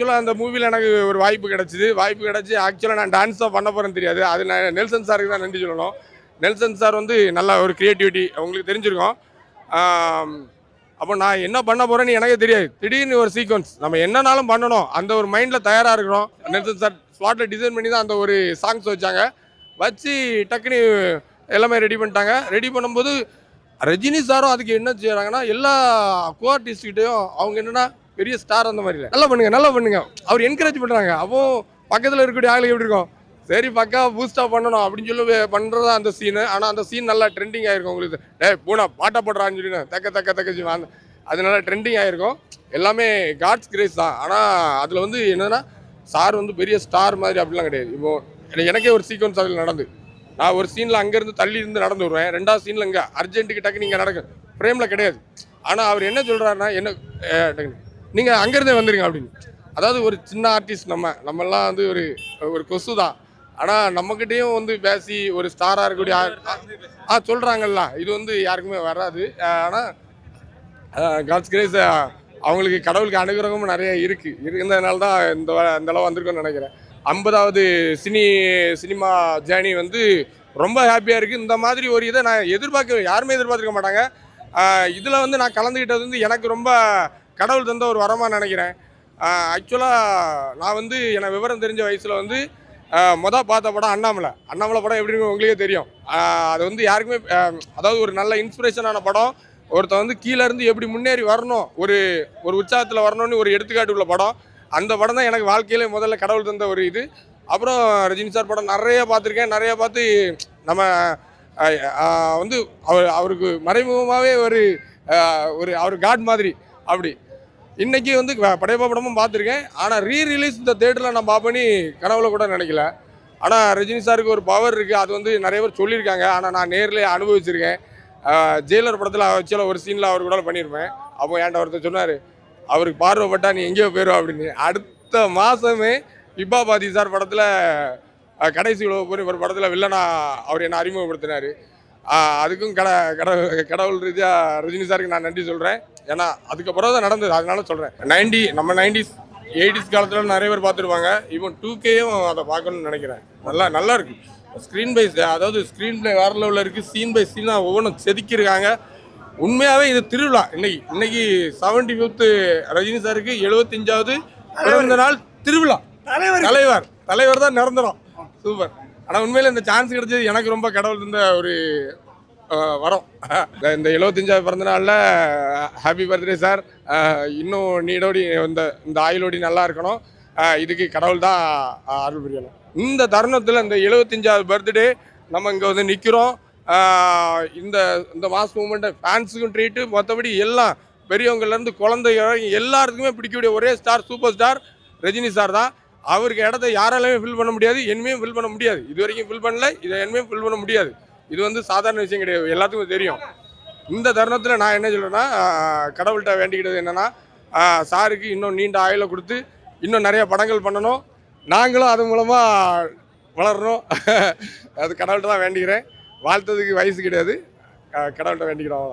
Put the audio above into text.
ஆக்சுவலாக அந்த மூவியில் எனக்கு ஒரு வாய்ப்பு கிடச்சி ஆக்சுவலாக நான் டான்ஸ் தான் பண்ண போகிறேன்னு தெரியாது. அது நான் நெல்சன் சாருக்கு தான் நன்றி சொல்லணும். நெல்சன் சார் வந்து நல்ல ஒரு க்ரியேட்டிவிட்டி உங்களுக்கு தெரிஞ்சிருக்கும். அப்போ நான் என்ன பண்ண போகிறேன்னு எனக்கே தெரியாது. திடீர்னு ஒரு சீக்வன்ஸ் நம்ம என்னன்னாலும் பண்ணணும் அந்த ஒரு மைண்டில் தயாராக இருக்கிறோம். நெல்சன் சார் ஸ்பாட்டில் டிசைன் பண்ணி தான் அந்த ஒரு சாங்ஸ் வச்சு டக்குன்னு எல்லாமே ரெடி பண்ணிட்டாங்க. ரெடி பண்ணும்போது ரஜினி சாரும் அதுக்கு என்ன செய்கிறாங்கன்னா எல்லா கோ ஆர்டிஸ்ட்கிட்டையும் அவங்க என்னென்னா பெரிய ஸ்டார் அந்த மாதிரி இல்லை, நல்லா பண்ணுங்க அவர் என்கரேஜ் பண்ணுறாங்க. அப்போ பக்கத்தில் இருக்கக்கூடிய ஆளுக்கு எப்படி இருக்கும், சரி பக்கா பூஸ்டாக பண்ணணும் அப்படின்னு சொல்லி பண்ணுறதா அந்த சீனு. ஆனால் அந்த சீன் நல்லா ட்ரெண்டிங் ஆகிருக்கும். உங்களுக்கு பூனா பாட்டா போடுறான்னு சொல்லி தக்க அது நல்லா ட்ரெண்டிங் ஆகிருக்கும். எல்லாமே காட்ஸ் கிரேஸ் தான். ஆனால் அதில் வந்து என்னென்னா சார் வந்து பெரிய ஸ்டார் மாதிரி அப்படிலாம் கிடையாது. இப்போது எனக்கே ஒரு சீக்வன்ஸ் அதில் நடந்து நான் ஒரு சீனில் அங்கேருந்து தள்ளி இருந்து நடந்து வருவேன். ரெண்டாவது சீனில் இங்கே அர்ஜென்ட்டுக்கு டக்கு நீங்கள் நடக்கும் ஃப்ரேமில் கிடையாது. ஆனால் அவர் என்ன சொல்கிறாருன்னா என்ன நீங்கள் அங்கேருந்தே வந்துடுங்க அப்படின்னு. அதாவது ஒரு சின்ன ஆர்டிஸ்ட் நம்மெல்லாம் வந்து ஒரு கொசு தான். ஆனால் நம்மக்கிட்டேயும் வந்து பேசி ஒரு ஸ்டாராக இருக்கக்கூடிய சொல்கிறாங்கல்ல, இது வந்து யாருக்குமே வராது. ஆனால் காட்ஸ் கிரேஸ் அவங்களுக்கு கடவுளுக்கு அனுகிரகமும் நிறைய இருந்ததுனால தான் இந்த அளவு வந்திருக்கோன்னு நினைக்கிறேன். 50வது சினிமா ஜேர்னி வந்து ரொம்ப ஹாப்பியாக இருக்குது. இந்த மாதிரி ஒரு இதை நான் யாருமே எதிர்பார்த்துருக்க மாட்டாங்க. இதில் வந்து நான் கலந்துக்கிட்டது வந்து எனக்கு ரொம்ப கடவுள் தந்த ஒரு வரமாக நினைக்கிறேன். ஆக்சுவலாக நான் வந்து எனக்கு விவரம் தெரிஞ்ச வயசில் வந்து பார்த்த படம் அண்ணாமலை படம் எப்படின்னு உங்களுக்கே தெரியும். அது வந்து யாருக்குமே அதாவது ஒரு நல்ல இன்ஸ்பிரேஷனான படம். ஒருத்தர் வந்து கீழேருந்து எப்படி முன்னேறி வரணும், ஒரு உற்சாகத்தில் வரணும்னு ஒரு எடுத்துக்காட்டு உள்ள படம். அந்த படம் தான் எனக்கு வாழ்க்கையிலே முதல்ல கடவுள் தந்த ஒரு இது. அப்புறம் ரஜினி சார் படம் நிறைய பார்த்துருக்கேன். நிறைய பார்த்து நம்ம வந்து அவருக்கு மறைமுகமாகவே அவர் காட் மாதிரி அப்படி. இன்றைக்கி வந்து படையப்பா படமும் பார்த்துருக்கேன். ஆனால் ரீரிலீஸ் இந்த தேட்டரில் நான் பார்ப்பேன்னு கனவுல கூட நினைக்கல. ஆனால் ரஜினி சாருக்கு ஒரு பவர் இருக்குது. அது வந்து நிறைய பேர் சொல்லியிருக்காங்க. ஆனால் நான் நேரில் அனுபவிச்சிருக்கேன். ஜெயிலர் படத்தில் வச்சால ஒரு சீனில் அவர் கூட பண்ணியிருப்பேன். அப்போ என்கிட்ட ஒருத்தர் சொன்னார், அவருக்கு பார்வைப்பட்டா நீ எங்கேயோ போயிடும் அப்படின்னு. அடுத்த மாதமே இப்பாபாதி சார் படத்தில் கடைசி உலக போய் ஒரு படத்தில் வில்லனா அவர் என்னை அறிமுகப்படுத்தினார். அதுக்கும் கடவுள் ரீதியாக ரஜினி சாருக்கு நான் நன்றி சொல்கிறேன். ஏன்னா அதுக்கப்புறம் தான் நடந்தது, அதனால சொல்கிறேன். நம்ம 90s 80s காலத்தில் நிறைய பேர் பார்த்துருப்பாங்க. இப்போ 2Kயும் அதை பார்க்கணும்னு நினைக்கிறேன். நல்லா இருக்குது. ஸ்க்ரீன் பை அதாவது ஸ்க்ரீன் பிளே வேறு லெவலில் இருக்குது. சீன் பை சீனாக ஒவ்வொன்றும் செதுக்கியிருக்காங்க. உண்மையாகவே இது திருவிழா. இன்னைக்கு 75th ரஜினி சாருக்கு 75வது பிறந்த நாள் திருவிழா. தலைவர் தான் நிரந்தரம். சூப்பர். ஆனால் உண்மையில் இந்த சான்ஸ் கிடைச்சது எனக்கு ரொம்ப கடவுள் தந்த ஒரு வரம். இந்த 75வது பிறந்த நாளில் ஹாப்பி பர்த்டே சார். இன்னும் நீடோடி இந்த ஆயுளோடி நல்லா இருக்கணும். இதுக்கு கடவுள் தான் அருள் புரியணும். இந்த தருணத்தில் இந்த 75வது பர்த்டே நம்ம இங்கே வந்து நிற்கிறோம். இந்த மாஸ் மூமெண்ட்டை ஃபேன்ஸுக்கும் ட்ரீட்டு, மற்றபடி எல்லாம் பெரியவங்கலேருந்து குழந்தைகள் எல்லாருக்குமே பிடிக்கக்கூடிய ஒரே star, super star Rajini sir தான். அவருக்கு இடத்த யாராலையுமே ஃபில் பண்ண முடியாது, இனிமேயும் ஃபில் பண்ண முடியாது. இது வரைக்கும் ஃபில் பண்ணல, இதை இனிமேல் ஃபில் பண்ண முடியாது. இது வந்து சாதாரண விஷயம் கிடையாது, எல்லாத்துக்கும் தெரியும். இந்த தருணத்தில் நான் என்ன சொல்கிறேன்னா, கடவுள்கிட்ட வேண்டிக்கிட்டது என்னென்னா, சாருக்கு இன்னும் நீண்ட ஆயுளை கொடுத்து இன்னும் நிறைய படங்கள் பண்ணணும். நாங்களும் அது மூலமாக வளரணும். அது கடவுள்கிட்ட தான் வேண்டிக்கிறேன். வாழ்த்ததுக்கு வயசு கிடையாது, கடவுள்கிட்ட வேண்டிக்கிறோம்.